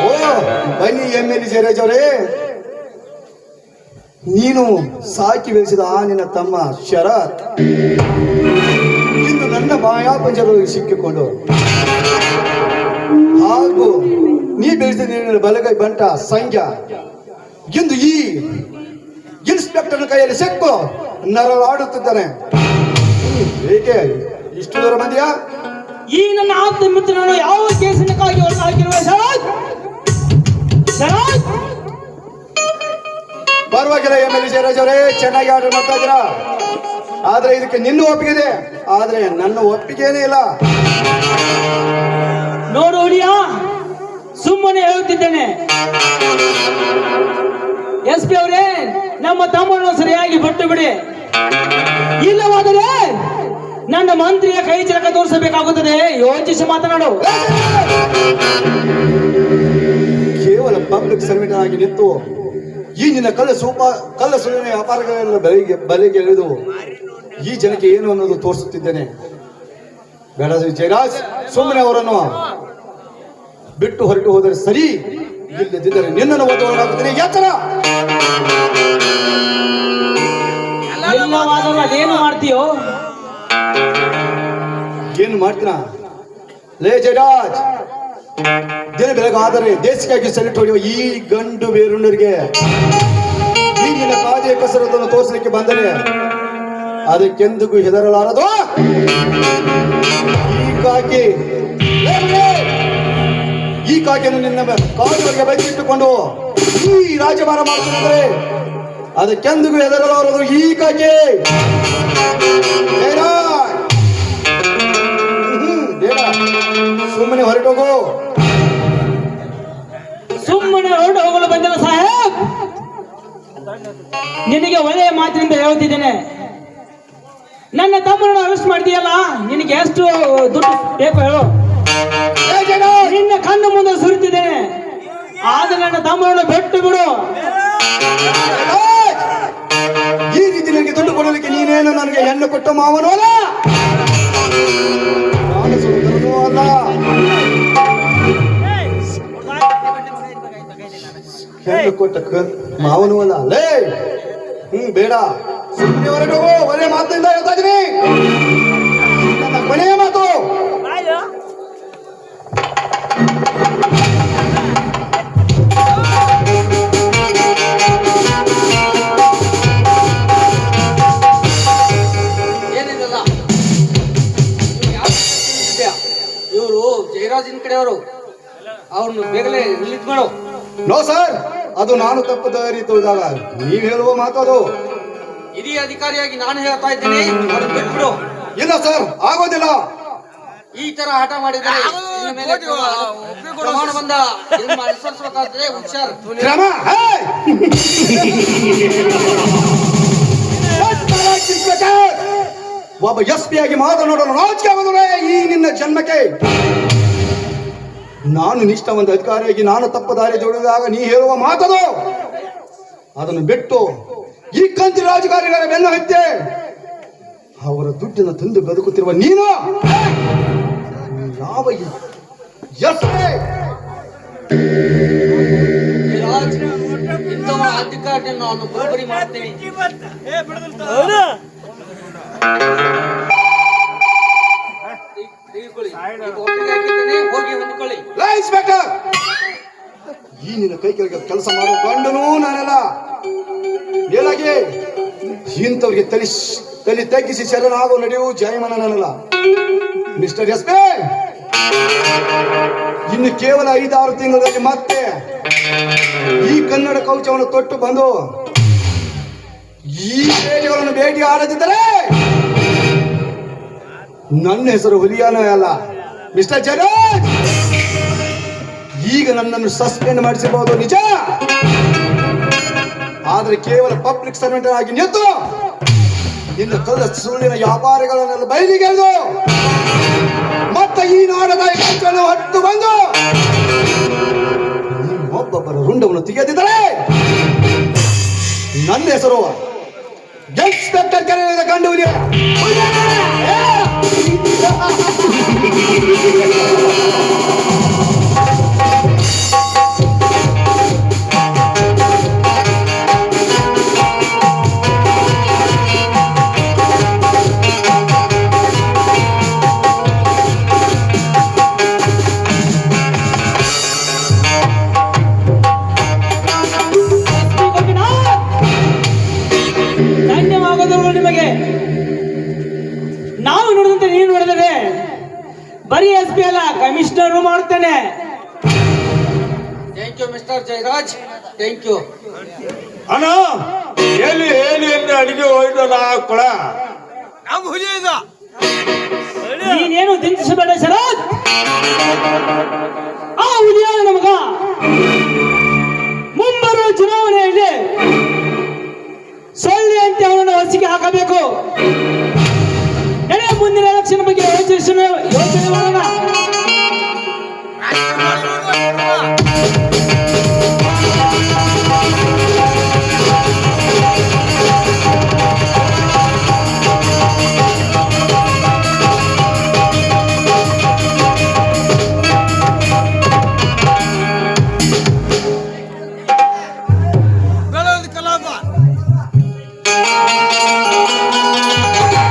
ಓ ಬನ್ನಿ ಎಮ್ಮೆಲಿ ಜಯರಾಜ್ ಅವರೇ, ನೀನು ಸಾಕಿ ಬೆಳೆಸಿದ ಆ ನಿನ್ನ ತಮ್ಮ ಶರತ್ ಇಂದು ನನ್ನ ಮಾಯಾಪಂಜರದಲ್ಲಿ ಸಿಕ್ಕಿಕೊಂಡು, ಹಾಗೂ ನೀ ಬೆಳೆಸಿದ ನಿನ್ನ ಬಲಗೈ ಬಂಟ ಸಂಖ್ಯಾ ಇಂದು ಈ ಇನ್ಸ್ಪೆಕ್ಟರ್ ಕೈಯಲ್ಲಿ ಸಿಕ್ಕು ನರಳಾಡುತ್ತಿದ್ದಾನೆ. ಏಕೆ ಇಷ್ಟು ದೂರ ಬಂದಿಯಾ? ಈ ನನ್ನ ಆಪ್ತ ಮಿತ್ರನನ್ನು ಯಾವ ಕೇಸಿನಕ್ಕಾಗಿ ಹೊರತು ಹಾಕಿರುವ ಶರತ್? ಪರವಾಗಿಲ್ಲ ಎಮ್ಮೆಲಿ ಜಯರಾಜ್ ಅವರೇ, ಚೆನ್ನಾಗಿ ಆರ್ಡರ್ ಮಾಡ್ತಾ ಇದ್ದೀರಾ. ಆದ್ರೆ ಇದಕ್ಕೆ ನಿನ್ನ ಒಪ್ಪಿಗೆ ಇದೆ, ಆದ್ರೆ ನನ್ನ ಒಪ್ಪಿಗೆನೇ ಇಲ್ಲ. ನೋಡು ಹುಲಿಯಾ, ಸುಮ್ಮನೆ ಹೇಳುತ್ತಿದ್ದೇನೆ. ಎಸ್ ಪಿ ಅವರೇ, ನಮ್ಮ ತಮ್ಮನ್ನು ಸರಿಯಾಗಿ ಬಿಟ್ಟು ಬಿಡಿ, ಇಲ್ಲವಾದರೆ ನನ್ನ ಮಂತ್ರಿಯ ಕೈ ಚರಕ ತೋರಿಸಬೇಕಾಗುತ್ತದೆ. ಯೋಚಿಸಿ ಮಾತನಾಡು. ಕೇವಲ ಪಬ್ಲಿಕ್ ಸರ್ವೆಂಟ್ ಆಗಿ ನಿಂತು ಈ ನಿನ್ನ ಕಳ್ಳ ಸುಳ್ಳಿನ ವ್ಯಾಪಾರಗಳೆಲ್ಲ ಬಲೆಗೆ ಎಳೆದು ಈ ಜನಕ್ಕೆ ಏನು ಅನ್ನೋದು ತೋರಿಸುತ್ತಿದ್ದೇನೆ. ಬೇಡ ಜಯರಾಜ್, ಸುಮ್ಮನೆ ಅವರನ್ನು ಬಿಟ್ಟು ಹೊರಟು ಹೋದರೆ ಸರಿ, ಇಲ್ಲದಿದ್ದರೆ ನಿನ್ನನ್ನು ಓದುವವರಾಗುತ್ತೇನೆ. ಯಾತರ ಅದೇನು ಮಾಡ್ತೀಯೋ? ಏನು ಮಾಡ್ತೀನ ಲೇ ಜಯರಾಜ್? ದಿನ ಬೆಳಗಾದರೆ ದೇಶಕ್ಕಾಗಿ ಸೆಲೆಕ್ಟ್ ಹೊಡೆಯುವ ಈ ಗಂಡು ಬೇರುಂಡರಿಗೆ ಈ ನಿನ್ನ ಕಾಜೆ ಕಸರತ್ತನ್ನು ತೋರಿಸಲಿಕ್ಕೆ ಬಂದರೆ ಅದಕ್ಕೆಂದಿಗೂ ಹೆದರಲಾರದು. ಈ ಕಾಕಿಯನ್ನು ನಿನ್ನ ಕಾಲುಗಳಿಗೆ ಬೈದಿಟ್ಟುಕೊಂಡು ಈ ರಾಜ್ಯಭಾರ ಮಾಡ್ತಿದ್ರೆ ಅದಕ್ಕೆಂದಿಗೂ ಹೆದರಲಾರದು ಈ ಕಾಕಿ. ಸುಮ್ಮನೆ ಹೊರಟೋಗು. ಸುಮ್ಮನೆ ಹೊರಟು ಹೋಗಲು ಬಂದಿಲ್ಲ ಸಾಹೇಬ್. ನಿನಗೆ ಒಳ್ಳೆಯ ಮಾತಿನಿಂದ ಹೇಳುತ್ತಿದ್ದೇನೆ. ನನ್ನ ತಮ್ಮನನ್ನು ಅರೆಸ್ಟ್ ಮಾಡ್ತೀಯಲ್ಲ, ನಿನಗೆ ಎಷ್ಟು ದುಡ್ಡು ಬೇಕು ಹೇಳು. ನಿನ್ನ ಕಣ್ಣು ಮುಂದೆ ಸುರಿತಿದ್ದೇನೆ, ಆದ್ರೆ ನನ್ನ ತಮ್ಮನನ್ನು ಬಿಟ್ಟು ಬಿಡು. ಈ ರೀತಿ ನನಗೆ ದುಡ್ಡು ಕೊಡಲಿಕ್ಕೆ ನೀನೇನು ನನಗೆ ಹೆಣ್ಣು ಕೊಟ್ಟ ಮಾವನೂ ಅಲ್ಲ, ಅಲ್ಲ. ಹೆಣ್ಣು ಕೊಟ್ಟ ಮಾವನೂ ಅಲ್ಲ ಲೇ. ಬೇಡ, ಸುಮ್ಮನೆ ಹೊರಗೆ ಹೋಗು. ಒಳ್ಳೆ ಮಾತಿನಿಂದ ಹೇಳ್ತಾ ಇದೀನಿ, ನನ್ನ ಕೊನೆಯ ಮಾತು. ಏನಿದಲ್ಲ, ಇವರು ಜಯರಾಜನ್ ಕಡೆಯವರು, ಅವ್ರನ್ನು ಬೇಗನೆ ನಿಲ್ಲಿಟ್ಕೊಳು. ನೋ ಸರ್, ಅದು ನಾನು ತಪ್ಪು ದಾರಿ ತೋರಿದಾಗ ನೀವು ಹೇಳುವ ಮಾತು ಅದು. ಹಿರಿಯ ಅಧಿಕಾರಿಯಾಗಿ ನಾನು ಹೇಳ್ತಾ ಇದ್ದೇನೆ, ಅವ್ರನ್ನ ಬಿಟ್ಬಿಡು. ಇಲ್ಲ ಸರ್, ಆಗೋದಿಲ್ಲ. ಈ ತರ ಹಠ ಮಾಡಿದರೆ ಇನ್ನು ಮೇಲೆ ಪ್ರಮಾಣ ಬಂದ ಅನುಸರಿಸಬೇಕಾದ್ರೆ ಹುಷಾರ್. ಕ್ರಮ ಒಬ್ಬ ಎಸ್ ಪಿ ಆಗಿ ಮಾತನಾಡಲು ನಾಚಿಕೆ ಆಗೋದ್ರೆ ಈ ನಿನ್ನ ಜನ್ಮಕ್ಕೆ. ನಾನು ನಿಷ್ಠಾವಂತ ಅಧಿಕಾರಿಯಾಗಿ ನಾನು ತಪ್ಪು ದಾರಿ ತೊಡಿದಾಗ ನೀ ಹೇಳುವ ಮಾತದು. ಅದನ್ನು ಬಿಟ್ಟು ಈ ಕಂಚಿ ರಾಜಕಾರಣಿಗಳ ಬೆನ್ನು ಹತ್ಯೆ ಅವರ ದುಡ್ಡನ್ನು ತಂದು ಬದುಕುತ್ತಿರುವ ನೀನು ಯಾವ ಇಂಥವರ ಅಧಿಕಾರಿಯನ್ನು ನಾನು ಬರೋಬ್ಬರಿ ಮಾಡ್ತೇನೆ. ಹೋಗಿ ಹೊಂದ್ಕೊಳ್ಳಿ. ಇನ್ಸ್ಪೆಕ್ಟರ್, ಈ ನಿನ್ನ ಕೈ ಕೆಳಗೆ ಕೆಲಸ ಮಾಡೋ ಗಂಡನೂ ನಾನೆಲ್ಲ. ಮೇಲಾಗಿ ಇಂಥವ್ರಿಗೆ ತಲೆ ತಗ್ಗಿಸಿ ಶರಣಾಗೋ ನಡೆಯು ಜಾಯಮಾನ ನಾನಲ್ಲ. ಮಿಸ್ಟರ್ ಎಸ್ ಪಿ, ಇನ್ನು ಕೇವಲ 5-6 ತಿಂಗಳಲ್ಲಿ ಮತ್ತೆ ಈ ಕನ್ನಡ ಕವಚವನ್ನು ತೊಟ್ಟು ಬಂದು ಈ ಬೇಡಿಗಳನ್ನು ಭೇಟಿ ಆಡದಿದ್ದರೆ ನನ್ನ ಹೆಸರು ಹುಲಿಯಾನ ಅಲ್ಲ. ಮಿಸ್ಟರ್ ಜಯರಾಜ್, ಈಗ ನನ್ನನ್ನು ಸಸ್ಪೆಂಡ್ ಮಾಡಿಸಬಹುದು ನಿಜ, ಆದ್ರೆ ಕೇವಲ ಪಬ್ಲಿಕ್ ಸರ್ವೆಂಟ್ ಆಗಿ ನಿಂತು ನಿನ್ನ ಕಳ್ಳ ಸುಳ್ಳಿನ ವ್ಯಾಪಾರಿಗಳನ್ನೆಲ್ಲ ಬಯಲಿಗೆಳೆದು ಮತ್ತೆ ಈ ನಾಡದ ಕಷ್ಟವನ್ನು ಹೊತ್ತು ಬಂದು ಒಬ್ಬೊಬ್ಬರ ರುಂಡವನ್ನು ತೆಗೆದಿದ್ದರೆ ನನ್ನ ಹೆಸರು ಇನ್ಸ್ಪೆಕ್ಟರ್ ಕರೆದ ಕಂಡು ನೀನು ನೋಡಿದರೆ ಬರೀ ಎಸ್ ಪಿ ಅಲ್ಲ ಕಮಿಷನರ್ ಮಾಡ್ತೇನೆ. Thank you mister Jayaraj, thank you. ಅಣ್ಣ ಎಲ್ಲಿ ಎಲ್ಲಿ ಎಂದು ಅಡಿಗೆ ಹೋಯ್ತು ನಾ ಕೊಳ ನೀನೇನು ಚಿಂತಿಸಬೇಡ ಶರತ್. ಆ ಹುಲಿಯಾದ ನಮಗ ಮುಂಬರುವ ಚುನಾವಣೆಯಲ್ಲಿ ಸೊಳ್ಳೆ ಅಂತ ಅವನನ್ನು ಹೊಸಿಗೆ ಹಾಕಬೇಕು. ಮುಂದಿನ ಎಲೆಕ್ಷನ್ ಬಗ್ಗೆ ಯೋಚನೆ